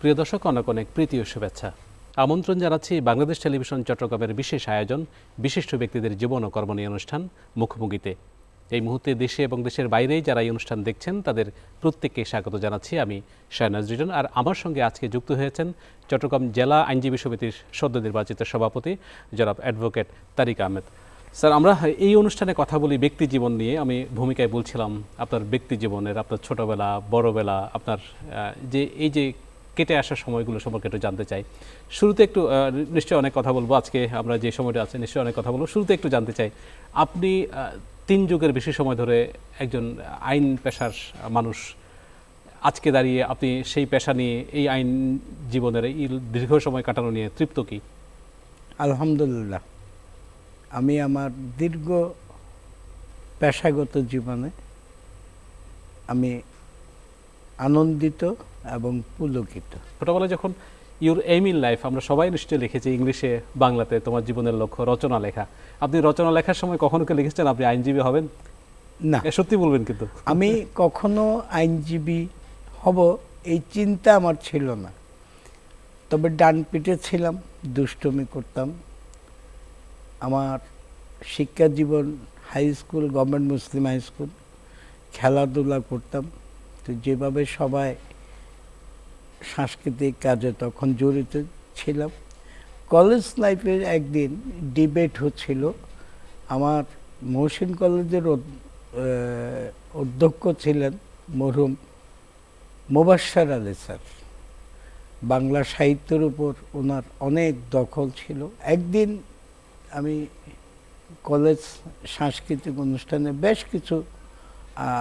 প্রিয় দর্শক, অনেক অনেক প্রীতি ও শুভেচ্ছা। আমন্ত্রণ জানাচ্ছি বাংলাদেশ টেলিভিশন চট্টগ্রামের বিশেষ আয়োজন বিশিষ্ট ব্যক্তিদের জীবন ও কর্ম নিয়ে অনুষ্ঠান মুখোমুখিতে। এই মুহূর্তে দেশে এবং দেশের বাইরেই যারা এই অনুষ্ঠান দেখছেন তাদের প্রত্যেককে স্বাগত জানাচ্ছি। আমি শাহনাজ রিটন, আর আমার সঙ্গে আজকে যুক্ত হয়েছেন চট্টগ্রাম জেলা আইনজীবী সমিতির সদ্য নির্বাচিত সভাপতি জনাব অ্যাডভোকেট তারিক আহমেদ। স্যার, আমরা এই অনুষ্ঠানে কথা বলি ব্যক্তি জীবন নিয়ে। আমি ভূমিকায় বলছিলাম আপনার ব্যক্তি জীবনের, আপনার ছোটবেলা, বড়বেলা, আপনার এই যে কেটে আসার সময়গুলো সম্পর্কে একটু জানতে চাই। শুরুতে একটু নিশ্চয়ই অনেক কথা বলবো, আজকে আমরা যে সময়টা আছে নিশ্চয়ই অনেক কথা বলবো। শুরুতে একটু জানতে চাই, আপনি 3 যুগের বেশি সময় ধরে একজন আইন পেশার মানুষ, আজকে দাঁড়িয়ে আপনি সেই পেশা নিয়ে, এই আইন জীবনের এই দীর্ঘ সময় কাটানো নিয়ে তৃপ্ত কি? আলহামদুলিল্লাহ, আমি আমার দীর্ঘ পেশাগত জীবনে আমি আনন্দিত এবং পুলকিত। ছোটবেলায় যখন ইউর এইম ইন লাইফ, আমরা সবাই নিশ্চয়ই লিখেছি ইংলিশে, বাংলাতে, তোমার জীবনের লক্ষ্য রচনা লেখা। আপনি রচনা লেখার সময় কখনো কি লিখেছেন আপনি আইনজীবী হবেন? না, সত্যি বলবেন কিন্তু। আমি কখনো আইনজীবী হব এই চিন্তা আমার ছিল না। তবে ডান পিঠে ছিলাম, দুষ্টুমি করতাম। আমার শিক্ষা জীবন high school, government Muslim high school, খেলাধুলা করতাম। তো যেভাবে সবাই সাংস্কৃতিক কাজে তখন জড়িত ছিলাম। কলেজ লাইফের একদিন ডিবেট হচ্ছিল। আমার মহসিন কলেজের অধ্যক্ষ ছিলেন মরহুম মোবাশ্বের আলী স্যার। বাংলা সাহিত্যের উপর ওনার অনেক দখল ছিল। একদিন আমি কলেজ সাংস্কৃতিক অনুষ্ঠানে বেশ কিছু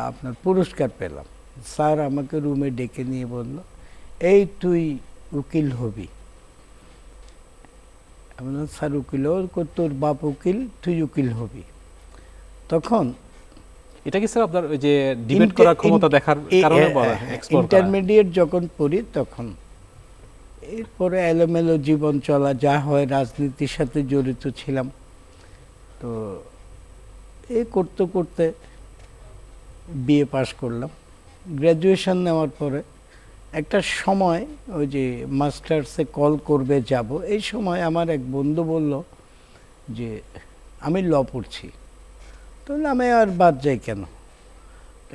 আপনার পুরস্কার পেলাম। স্যার আমাকে রুমে ডেকে নিয়ে বলল, এই তুই উকিল হবি। আমি বললাম, স্যার উকিল? তোর বাপ উকিল, তুই উকিল হবি। তখন এটা কি স্যার আপনার ওই যে ডিবেট করার ক্ষমতা দেখার কারণে বলা? ইন্টারমিডিয়েট যখন পড়ি তখন। এরপরে এলোমেলো জীবন চলা, যা হয় রাজনীতির সাথে জড়িত ছিলাম। তো এই করতে করতে বিএ পাস করলাম। গ্র্যাজুয়েশন নেওয়ার পরে একটা সময় ওই যে মাস্টার্সে কল করবে যাব, এই সময় আমার এক বন্ধু বলল যে আমি ল পড়ছি। তো আমি আর বাদ যাই কেন।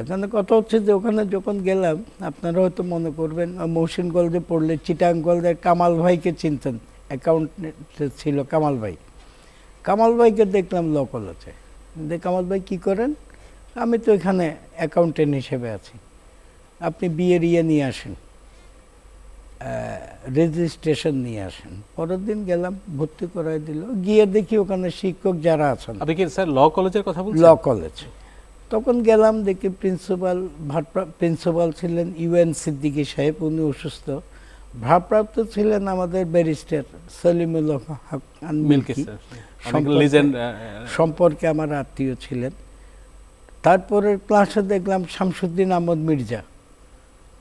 এখানে কথা হচ্ছে যে ওখানে যখন গেলাম, আপনারা হয়তো মনে করবেন মহসিন কলেজে পড়লে চিটাং কলেজের কামাল ভাইকে চিনতেন, অ্যাকাউন্টেন্ট ছিল কামাল ভাই। কামাল ভাইকে দেখলাম ল কলেজে। কামাল ভাই কী করেন? আমি তো এখানে অ্যাকাউন্টেন্ট হিসেবে আছি, আপনি বিয়ের নিয়ে আসেন, রেজিস্ট্রেশন নিয়ে আসেন। পরের দিন গেলাম, ভর্তি করাই দিল। গিয়ে দেখি ওখানে শিক্ষক যারা আছেন। আপনি কি স্যার ল কলেজের কথা বলছেন? Law college. তখন গেলাম, দেখি প্রিন্সিপাল ছিলেন ইউএন সিদ্দিকী সাহেব, উনি অসুস্থ। ভারপ্রাপ্ত ছিলেন আমাদের ব্যারিস্টার সলিমুল হক মিল্কি, সম্পর্কে আমার আত্মীয় ছিলেন। তারপরে ক্লাসে দেখলাম শামসুদ্দিন আহমদ মির্জা,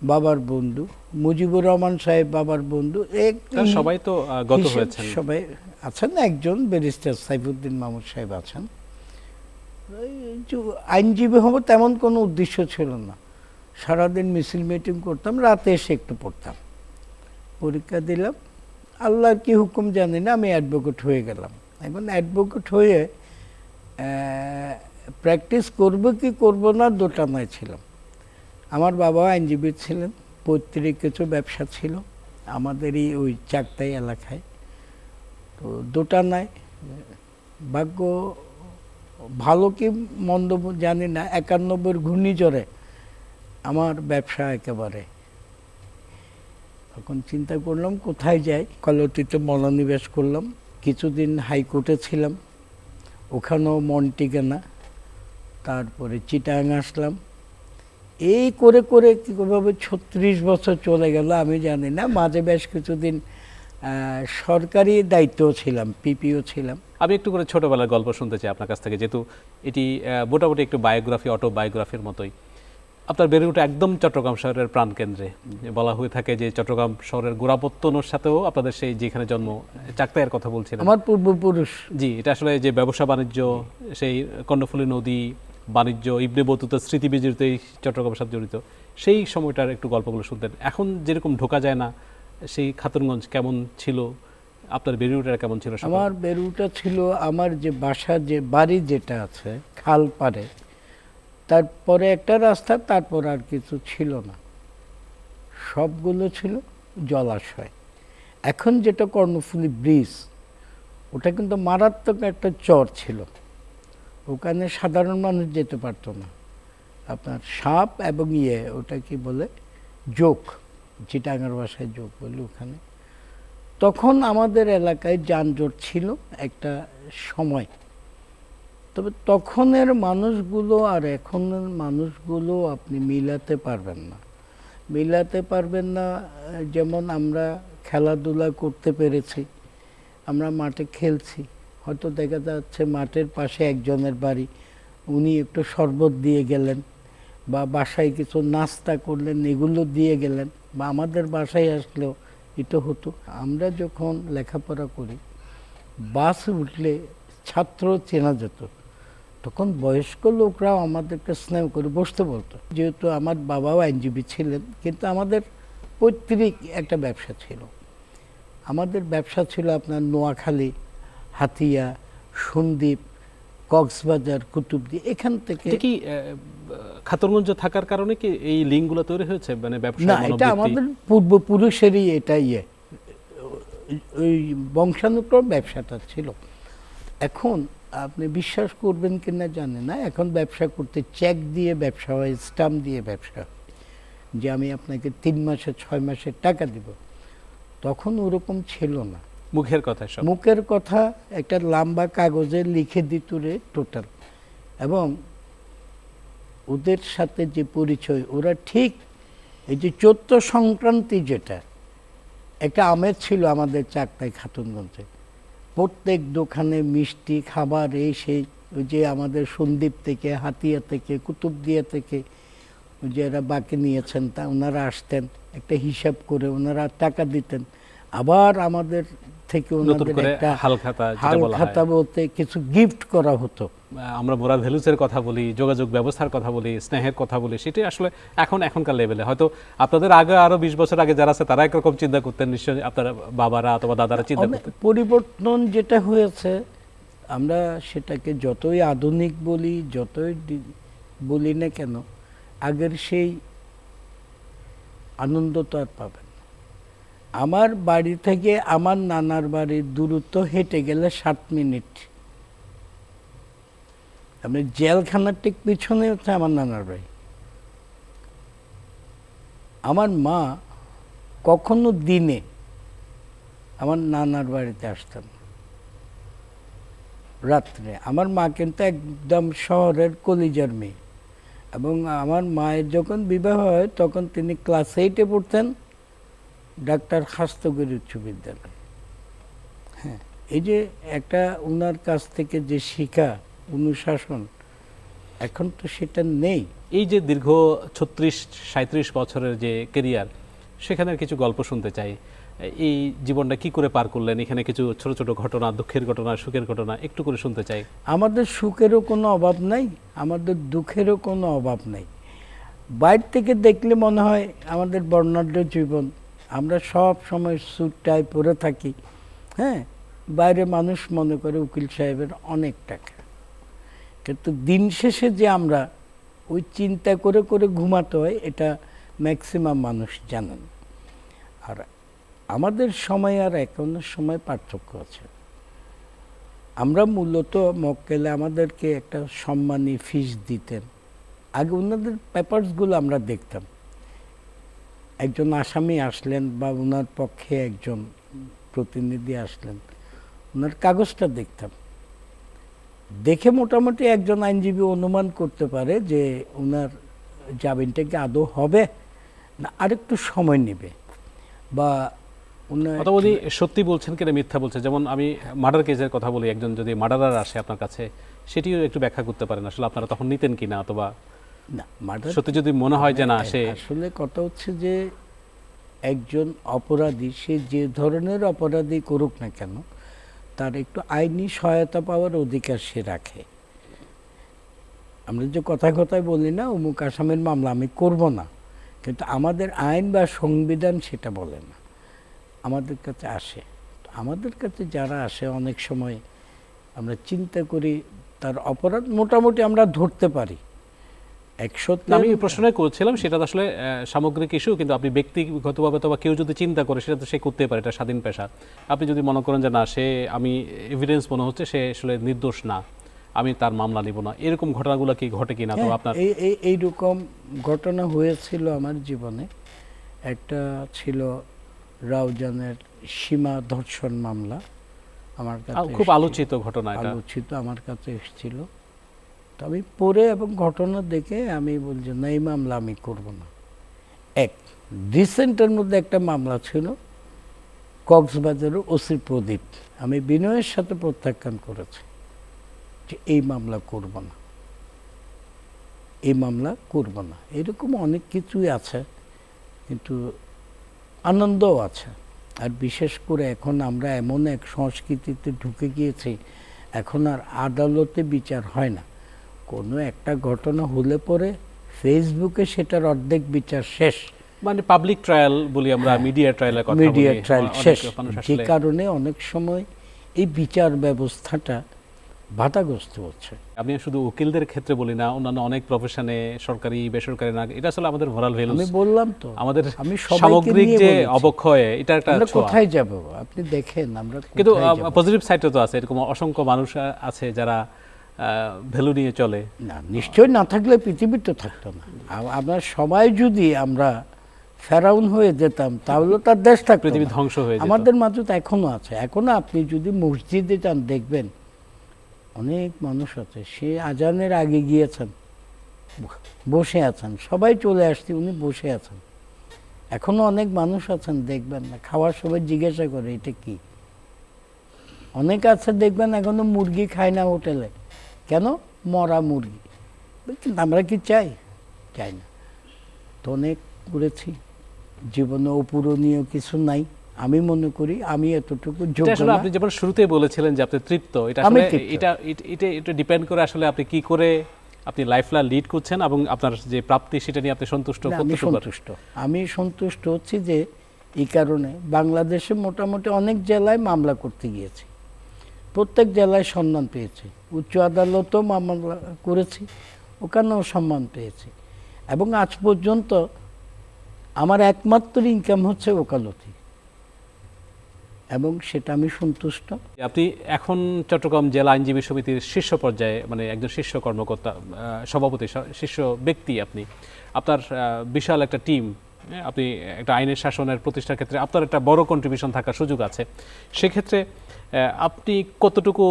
বাবার বন্ধু, মুজিবুর রহমান সাহেব বাবার বন্ধু। সবাই তো গত হয়েছেন, সবাই আছেন। একজন ব্যারিস্টার সাইফুদ্দিন মাহমুদ সাহেব আছেন। আইনজীবী হব তেমন কোনো উদ্দেশ্য ছিল না। সারাদিন মিছিল মিটিং করতাম, রাতে এসে একটু পড়তাম। পরীক্ষা দিলাম, আল্লাহর কি হুকুম জানি না, আমি অ্যাডভোকেট হয়ে গেলাম। এখন অ্যাডভোকেট হয়ে প্র্যাকটিস করবো কি করবো না দোটানায় ছিলাম। আমার বাবা আইনজীবী ছিলেন, পৈতৃক কিছু ব্যবসা ছিল আমাদেরই ওই চাকতাই এলাকায়। তো দোটানায় ভাগ্য ভালো কি মন্দ জানি না, 91 ঘূর্ণিঝড়ে আমার ব্যবসা একেবারে। তখন চিন্তা করলাম কোথায় যাই। কলটিতে মনোনিবেশ করলাম। কিছুদিন হাইকোর্টে ছিলাম, ওখানেও মন টিকে না। তারপরে চিটাং আসলাম। এই করে করে কীভাবে 36 বছর চলে গেল আমি জানি না। মাঝে বেশ কিছুদিন সরকারি দায়িত্বও ছিলাম, পিপিও ছিলাম। আমি একটু করে ছোটবেলার গল্প শুনতে চাই আপনার কাছ থেকে, যেহেতু এটি মোটামুটি একটু বায়োগ্রাফি, অটোবায়োগ্রাফির মতোই। আপনার বেড়ে ওঠা একদম চট্টগ্রাম শহরের প্রাণকেন্দ্রে। বলা হয়ে থাকে যে চট্টগ্রাম শহরের গোড়াপত্তনের সাথেও আপনাদের সেই যেখানে জন্ম, চাকতাইয়ের কথা বলছিলেন, আমার পূর্বপুরুষ। জি, এটা আসলে যে ব্যবসা বাণিজ্য, সেই কর্ণফুলী নদী, বাণিজ্য, ইবনে বতুতার স্মৃতি বিজড়িত এই চট্টগ্রামের সাথে জড়িত, সেই সময়টার একটু গল্পগুলো শুনতেন। এখন যেরকম ঢোকা যায় না, সেই খাতুনগঞ্জ কেমন ছিল, আপনার বেড়ে ওঠাটা কেমন ছিল? আমার বেরুটা ছিল, আমার যে বাসা, যে বাড়ি যেটা আছে খাল পাড়ে, তারপরে একটা রাস্তা, তারপর আর কিছু ছিল না, সবগুলো ছিল জলাশয়। এখন যেটা কর্ণফুলী ব্রিজ, ওটা কিন্তু মারাত্মক একটা চর ছিল, ওখানে সাধারণ মানুষ যেতে পারতো না। আপনার সাপ এবং ওটা কি বলে, জোক, চিটাঙ্গার ভাষায় জোক বলে ওখানে। তখন আমাদের এলাকায় যানজট ছিল একটা সময়। তবে তখনের মানুষগুলো আর এখনের মানুষগুলো আপনি মিলাতে পারবেন না, মিলাতে পারবেন না। যেমন আমরা খেলাধুলা করতে পেরেছি, আমরা মাঠে খেলছি, হয়তো দেখা যাচ্ছে মাঠের পাশে একজনের বাড়ি, উনি একটু শরবত দিয়ে গেলেন, বা বাসায় কিছু নাস্তা করলেন, এগুলো দিয়ে গেলেন, বা আমাদের বাসায় আসলেও এটা হতো। আমরা যখন লেখাপড়া করি, বাস উঠলে ছাত্র চেনা যেত, তখন বয়স্ক লোকরাও আমাদেরকে স্নেহ করে বসতে বলতো। যেহেতু আমার বাবাও আইনজীবী ছিলেন, কিন্তু আমাদের পৈতৃক একটা ব্যবসা ছিল। আমাদের ব্যবসা ছিল আপনার নোয়াখালী, হাতিয়া, সন্দ্বীপ, কক্সবাজার, কুতুবদি, এখান থেকে। এটা কি খাতুনগঞ্জ থাকার কারণে কি এই লিঙ্কগুলো তৈরি হয়েছে, মানে ব্যবসা? না, এটা আমাদের পূর্বপুরুষেরই এটা ওই বংশানুক্রম ব্যবসাটা ছিল। এখন আপনি বিশ্বাস করবেন কিনা জানি না, এখন ব্যবসা করতে চেক দিয়ে ব্যবসা হয়, স্টাম্প দিয়ে ব্যবসা হয়, যে আমি আপনাকে 3 মাসে 6 মাসের টাকা দিব। তখন ওরকম ছিল না, মুখের কথা সব। মুখের কথা একটা লম্বা কাগজে লিখে দিত রে টোটাল। এবং ওদের সাথে যে পরিচয়, ওরা ঠিক এই যে চৈত্র সংক্রান্তি, যেটা একটা আমেজ ছিল আমাদের চাকতাই খাতুনগঞ্জে, প্রত্যেক দোকানে মিষ্টি খাবার, এই সেই, ওই যে আমাদের সন্দ্বীপ থেকে, হাতিয়া থেকে, কুতুবদিয়া থেকে, ওই যে এরা বাকি নিয়েছেন, তা ওনারা আসতেন, একটা হিসাব করে ওনারা টাকা দিতেন, আবার আমাদের থেকে ওনাদের একটা হালখাতা বলতে কিছু গিফট করা হতো। আমরা মোরাল ভ্যালুসের কথা বলি, যোগাযোগ ব্যবস্থার কথা বলি, স্নেহের কথা বলি, সেটাই আসলে এখনকার লেভেলে। হয়তো আপনাদের আগে আরো 20 বছর আগে যারা আছে তারা একরকম চিন্তা করতেন, নিশ্চয়ই আপনার বাবারা অথবা দাদারা চিন্তা করতেন। পরিবর্তন যেটা হয়েছে, আমরা সেটাকে যতই আধুনিক বলি, যতই বলি না কেন, আগের সেই আনন্দ তো আর পাবেন। আমার বাড়ি থেকে আমার নানার বাড়ির দূরত্ব হেঁটে গেলে 7 মিনিট। আপনি জেলখানার ঠিক পিছনে হচ্ছে আমার নানার বাড়ি। আমার মা কখনো দিনে আমার নানার বাড়িতে আসতেন, রাত্রে। আমার মা কিন্তু একদম শহরের কলিজার মেয়ে, এবং আমার মায়ের যখন বিবাহ হয় তখন তিনি ক্লাস 8-এ পড়তেন, ডাক্তার খাস্তগিরি উচ্চ বিদ্যালয়। হ্যাঁ, এই যে একটা ওনার কাছ থেকে যে শিক্ষা, অনুশাসন, এখন তো সেটা নেই। এই যে দীর্ঘ 36-37 বছরের যে কেরিয়ার, সেখানের কিছু গল্প শুনতে চাই। এই জীবনটা কি করে পার করলেন? এখানে কিছু ছোট ছোট ঘটনা, দুঃখের ঘটনা, সুখের ঘটনা একটু করে শুনতে চাই। আমাদের সুখেরও কোনো অভাব নাই, আমাদের দুঃখেরও কোনো অভাব নাই। বাইরে থেকে দেখলে মনে হয় আমাদের বর্ণাঢ্য জীবন, আমরা সব সময় স্যুট টাই পরে থাকি। হ্যাঁ, বাইরে মানুষ মনে করে উকিল সাহেবের অনেক টাকা, কিন্তু দিন শেষে যে আমরা ওই চিন্তা করে করে ঘুমাতে হয়, এটা ম্যাক্সিমাম মানুষ জানেন। আর আমাদের সময় আর এখনের সময় পার্থক্য আছে। আমরা মূলত মক্কেলে আমাদেরকে একটা সম্মানী ফিস দিতেন। আগে ওনাদের পেপারসগুলো আমরা দেখতাম, একজন আসামি আসলেন বা ওনার পক্ষে একজন প্রতিনিধি আসলেন, ওনার কাগজটা দেখতাম, দেখে মোটামুটি একজন আইনজীবী অনুমান করতে পারে যে ওনার জামিনটা কি আদৌ হবে না আরেকটু সময় নেবে, বা উনি সত্যি বলছেন কিনা মিথ্যা বলছে। যেমন আমি মার্ডার কেসের কথা বলি, একজন যদি মার্ডারার আসে আপনার কাছে, সেটিও একটু ব্যাখ্যা করতে পারেন আসলে আপনারা তখন নিতেন কিনা, অথবা না মার্ডার সত্যি যদি মনে হয় যে না সে আসলে কথা হচ্ছে যে একজন অপরাধী, সে যে ধরনের অপরাধী করুক না কেন, তার একটু আইনি সহায়তা পাওয়ার অধিকার সে রাখে। আমরা যে কথায় বলি না অমুক আসামের মামলা আমি করব না, কিন্তু আমাদের আইন বা সংবিধান সেটা বলে না। আমাদের কাছে আসে। তো আমাদের কাছে যারা আসে অনেক সময় আমরা চিন্তা করি তার অপরাধ মোটামুটি আমরা ধরতে পারি। না, আমি এই প্রশ্নটাই করছিলাম, সেটা তো আসলে সামগ্রিক ইস্যু, কিন্তু আপনি ব্যক্তিগতভাবে অথবা কেউ যদি চিন্তা করে সেটা তো সে করতে পারে, এটা স্বাধীন পেশা। আপনি যদি মনে করেন যে না, সে আমি এভিডেন্স মনে হচ্ছে সে আসলে নির্দোষ না, আমি তার মামলা নিব না, এরকম ঘটনাগুলো কি ঘটে কিনা? তো আপনার এইরকম ঘটনা হয়েছিল আমার জীবনে। একটা ছিল রাউজানের সীমা ধর্ষণ মামলা, আমার কাছে খুব আলোচিত ঘটনা, এটা আলোচিত, আমার কাছে এসেছিল। তো আমি পড়ে এবং ঘটনা দেখে আমি বলছি না, এই মামলা আমি করব না। এক রিসেন্টের মধ্যে একটা মামলা ছিল কক্সবাজারের ওসি প্রদীপ, আমি বিনয়ের সাথে প্রত্যাখ্যান করেছি যে এই মামলা করব না, এই মামলা করব না। এরকম অনেক কিছুই আছে, কিন্তু আনন্দও আছে। আর বিশেষ করে এখন আমরা এমন এক সংস্কৃতিতে ঢুকে গিয়েছি, এখন আর আদালতে বিচার হয় না। কোনো একটা ঘটনা হলে পরে ফেসবুকে সেটার অর্ধেক বিচার শেষ, মানে পাবলিক ট্রায়াল বলি আমরা, মিডিয়া ট্রায়ালের কথা বলি, মিডিয়া ট্রায়াল শেষ। যে আসলে কারণে অনেক সময় এই বিচার ব্যবস্থাটা বাধাগ্রস্ত হচ্ছে। আমি শুধু উকিলদের ক্ষেত্রে বলি না, অন্যান্য অনেক প্রফেশনে, সরকারি বেসরকারি না, এটা আসলে আমাদের মোরাল ভ্যালুস। আমি বললাম তো, আমাদের আমি সবাইকে সামগ্রিক নিয়ে যে বলেছি। অবক্ষয়, এটা একটা আমরা ছোঁয়া। কোথায় যাব আপনি দেখেন, আমরা কিন্তু কোথায় যাব? পজিটিভ সাইডও তো আছে, এরকম অসংখ্য মানুষ আছে যারা ভ্যালু নিয়ে চলে। না, নিশ্চয় না থাকলে পৃথিবী তো থাকতো না। আমরা সবাই যদি আমরা ফেরাউন হয়ে যেতাম তাহলে তার দেশ থাকতো পৃথিবী না। ধ্বংস হয়ে যেত। আমাদের মাঝে তো এখনো আছে। এখনো আপনি যদি মসজিদে যান দেখবেন অনেক মানুষ আছে, সে আজানের আগে গিয়েছেন, বসে আছেন, সবাই চলে আসছে, উনি বসে আছেন। এখনো অনেক মানুষ আছেন দেখবেন না, খাওয়ার সময় জিজ্ঞাসা করে এটা কি। অনেক আছে দেখবেন এখনো মুরগি খায় না হোটেলে, কেন? মরা মুরগি। কিন্তু আমরা কি চাই? চাই না। তো অনেক করেছি, জীবনে অপূরণীয় কিছু নাই। আমি মনে করি আমি এতটুকু এটা যোগ্য আসলে না। আপনি যেমন শুরুতেই বলেছিলেন যে আপনি তৃপ্ত, এটা আমি আসলে তৃপ্ত। এটা ডিপেন্ড করে আসলে আপনি কি করে আপনি লাইফটা লিড করছেন এবং আপনার যে প্রাপ্তি সেটা নিয়ে আপনি সন্তুষ্ট। না, আমি সন্তুষ্ট। আমি সন্তুষ্ট হচ্ছি যে এই কারণে বাংলাদেশে মোটামুটি অনেক জেলায় মামলা করতে গিয়েছি, প্রত্যেক জেলায় সম্মান পেয়েছি। উচ্চ আদালতেও মামলা করেছি, ওখানেও সম্মান পেয়েছি। এবং আজ পর্যন্ত আমার একমাত্র ইনকাম হচ্ছে ওকালতি, এবং সেটা আমি সন্তুষ্ট। আপনি এখন চট্টগ্রাম জেলা আইনজীবী সমিতির শীর্ষ পর্যায়ে, মানে একজন শীর্ষ কর্মকর্তা, সভাপতি, শীর্ষ ব্যক্তি আপনি। আপনার বিশাল একটা টিম, আপনি একটা আইনের শাসনের প্রতিষ্ঠার ক্ষেত্রে আপনার একটা বড় কন্ট্রিবিউশন থাকার সুযোগ আছে। সেক্ষেত্রে আপনি কতটুকু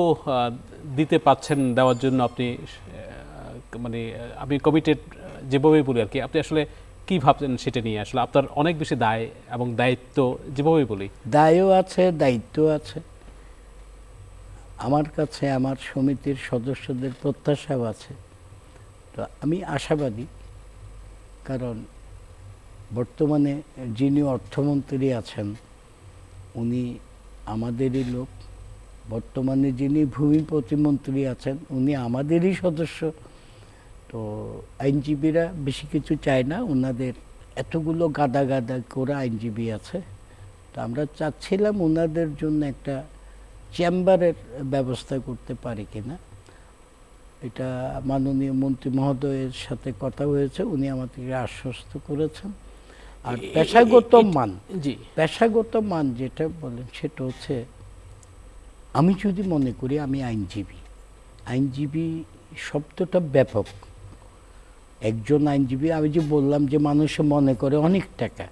দিতে পাচ্ছেন, দেওয়ার জন্য আপনি মানে আপনি কমিটেড যেভাবেই বলি আর কি, আপনি আসলে কি ভাবছেন সেটা নিয়ে? আসলে আপনার অনেক বেশি দায় এবং দায়িত্ব, যেভাবেই বলি। দায়ও আছে, দায়িত্ব আছে। আমার কাছে আমার সমিতির সদস্যদের প্রত্যাশাও আছে। তো আমি আশাবাদী, কারণ বর্তমানে যিনি অর্থমন্ত্রী আছেন উনি আমাদেরই লোক, বর্তমানে যিনি ভূমি প্রতিমন্ত্রী আছেন উনি আমাদেরই সদস্য। তো আইনজীবীরা বেশি কিছু চায় না, ওনাদের এতগুলো গাদা গাদা করে আইনজীবী আছে। তো আমরা চাচ্ছিলাম ওনাদের জন্য একটা চেম্বারের ব্যবস্থা করতে পারি কিনা। এটা মাননীয় মন্ত্রী মহোদয়ের সাথে কথা হয়েছে, উনি আমাদেরকে আশ্বস্ত করেছেন। আর পেশাগত মান, জি, পেশাগত মান যেটা বলেন সেটা হচ্ছে, আমি যদি মনে করি আমি আইনজীবী, আইনজীবী শব্দটা ব্যাপক। একজন আইনজীবী, আমি যে বললাম যে মানুষে মনে করে অনেক টাকা,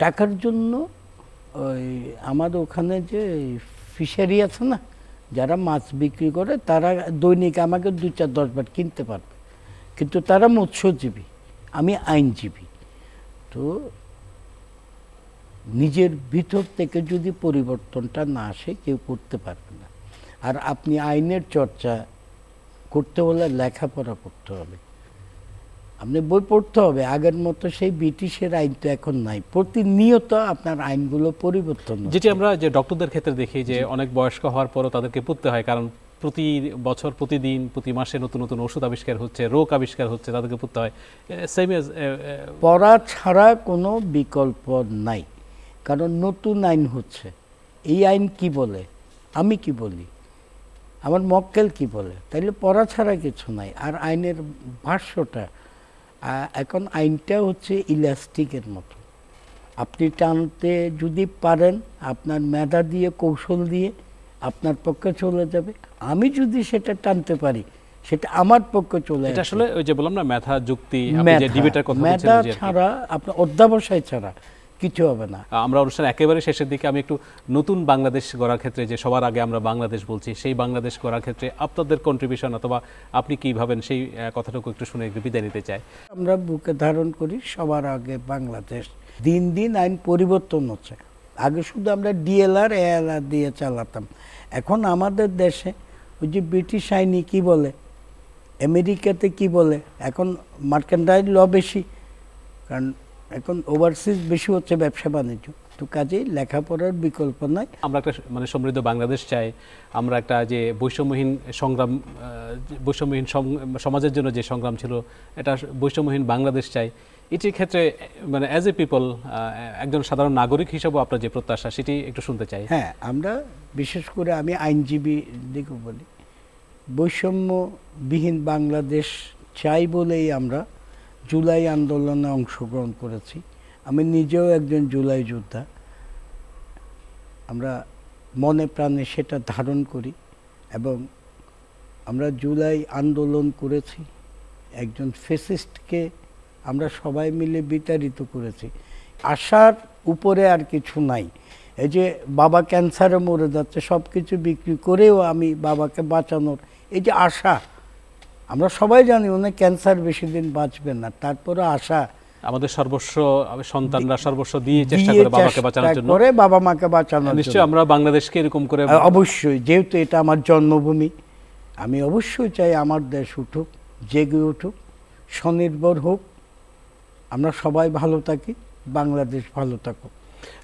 টাকার জন্য ওই আমাদের ওখানে যে ফিশারি আছে না, যারা মাছ বিক্রি করে তারা দৈনিক আমাকে 2-4-10 বার কিনতে পারবে, কিন্তু তারা মৎস্যজীবী, আমি আইনজীবী। তো নিজের ভিতর থেকে যদি পরিবর্তনটা না আসে কেউ করতে পারবে না। আর আপনি আইনের চর্চা করতে হলে লেখাপড়া করতে হবে, আপনি বই পড়তে হবে। আগের মতো সেই ব্রিটিশের আইন তো এখন নাই, প্রতিনিয়ত আপনার আইনগুলো পরিবর্তন হচ্ছে। যেটি আমরা যে ডক্টরদের ক্ষেত্রে দেখি যে অনেক বয়স্ক হওয়ার পরও তাদেরকে পড়তে হয়, কারণ প্রতি বছর, প্রতিদিন, প্রতি মাসে নতুন নতুন ওষুধ আবিষ্কার হচ্ছে, রোগ আবিষ্কার হচ্ছে, তাদেরকে পড়তে হয়। সেম এজ পড়া ছাড়া কোনো বিকল্প নাই। কারণ নতুন আইন হচ্ছে। এই আইন কি বলে, আমি কি বলি, আমার মক্কেল কি বলে, তাইলে পড়া ছাড়া কিছু নাই। আর আইনের ভাষ্যটা এখন আইনটা হচ্ছে ইলাস্টিকের মতো, আপনি টানতে যদি পারেন আপনার মেধা দিয়ে কৌশল দিয়ে আপনার পক্ষে চলে যাবে, আমি যদি সেটা টানতে পারি সেটা আমার পক্ষে চলে এটা আসবে। আসলে ওই যে বললাম না, মেধা যুক্তি, আপনি যে ডিবেটের কথা মেধা বলছিলেন যে আর কি। ছাড়া আপনার অধ্যাবসায় ছাড়া কিছু হবে না। আমরা অনুষ্ঠান একেবারে শেষের দিকে আমি একটু নতুন বাংলাদেশ গড়ার ক্ষেত্রে, যে সবার আগে আমরা বাংলাদেশ বলছি, সেই বাংলাদেশ গড়ার ক্ষেত্রে আপনাদের কন্ট্রিবিউশন অথবা আপনি কি ভাবেন সেই কথাটুকু একটু শুনে একটু বিদায় নিতে চাই। আমরা বুকে ধারণ করি সবার আগে বাংলাদেশ। দিন দিন আইন পরিবর্তন হচ্ছে। আগে শুধু আমরা ডিএলআর এএলআর দিয়ে চালাতাম, এখন আমাদের দেশে ওই যে ব্রিটিশ আইনি কি বলে, আমেরিকাতে কি বলে, এখন মার্কেন্টাইল ল বেশি, কারণ এখন ওভারসিজ বেশি হচ্ছে ব্যবসা বাণিজ্য। তো কাজেই লেখাপড়ার বিকল্প নাই। আমরা একটা মানে সমৃদ্ধ বাংলাদেশ চাই, আমরা একটা যে বৈষম্যহীন সংগ্রাম, বৈষম্যহীন সমাজের জন্য যে সংগ্রাম ছিল, এটা বৈষম্যহীন বাংলাদেশ চাই। এটির ক্ষেত্রে মানে অ্যাজ এ পিপল, একজন সাধারণ নাগরিক হিসেবেও আপনার যে প্রত্যাশা সেটি একটু শুনতে চাই। হ্যাঁ, আমরা বিশেষ করে আমি আইনজীবী দিকে বলি, বৈষম্যবিহীন বাংলাদেশ চাই বলেই আমরা জুলাই আন্দোলনে অংশগ্রহণ করেছি। আমি নিজেও একজন জুলাই যোদ্ধা। আমরা মনে প্রাণে সেটা ধারণ করি এবং আমরা জুলাই আন্দোলন করেছি। একজন ফ্যাসিস্টকে আমরা সবাই মিলে বিতাড়িত করেছি। আশার উপরে আর কিছু নাই। এই যে বাবা ক্যান্সারে মরে যাচ্ছে, সব কিছু বিক্রি করেও আমি বাবাকে বাঁচানোর এই যে আশা, আমরা সবাই জানি উনি ক্যান্সার বেশি দিন বাঁচবেন না, তারপরে আশা আমাদের সর্বস্ব, সন্তানরা সর্বস্ব দিয়ে চেষ্টা করে বাবাকে বাঁচানোর জন্য, করে বাবা মাকে বাঁচানোর নিশ্চয়ই জন্য। আমরা বাংলাদেশকে এরকম করে অবশ্যই, যেহেতু এটা আমার জন্মভূমি, আমি অবশ্যই চাই আমার দেশ উঠুক, জেগে উঠুক, স্বনির্ভর হোক, আমরা সবাই ভালো থাকি, বাংলাদেশ ভালো থাকুক।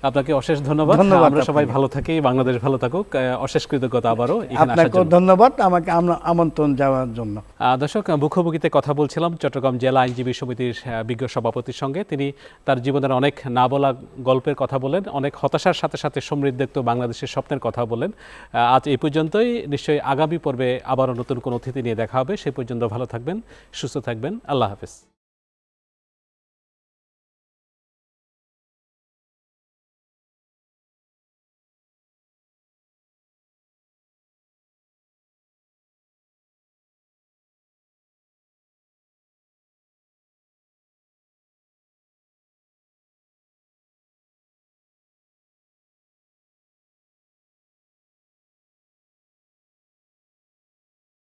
আপনাকে অশেষ ধন্যবাদ। ধন্যবাদ আমরা সবাই আপনাকে। ভালো থাকি, বাংলাদেশ ভালো থাকুক। অশেষ কৃতজ্ঞতা আবারও এখানে আসার আপনাকেও জন্য। ধন্যবাদ আমাকে আমন্ত্রণ যাওয়ার জন্য। দর্শক, মুখোমুখিতে কথা বলছিলাম চট্টগ্রাম জেলা আইনজীবী সমিতির বিজ্ঞ সভাপতির সঙ্গে। তিনি তার জীবনের অনেক না বলা গল্পের কথা বলেন, অনেক হতাশার সাথে সাথে সমৃদ্ধ বাংলাদেশের স্বপ্নের কথা বলেন। আজ এই পর্যন্তই। নিশ্চয়ই আগামী পর্বে আবারও নতুন কোনো অতিথি নিয়ে দেখা হবে। সে পর্যন্ত ভালো থাকবেন, সুস্থ থাকবেন। আল্লাহ হাফেজ।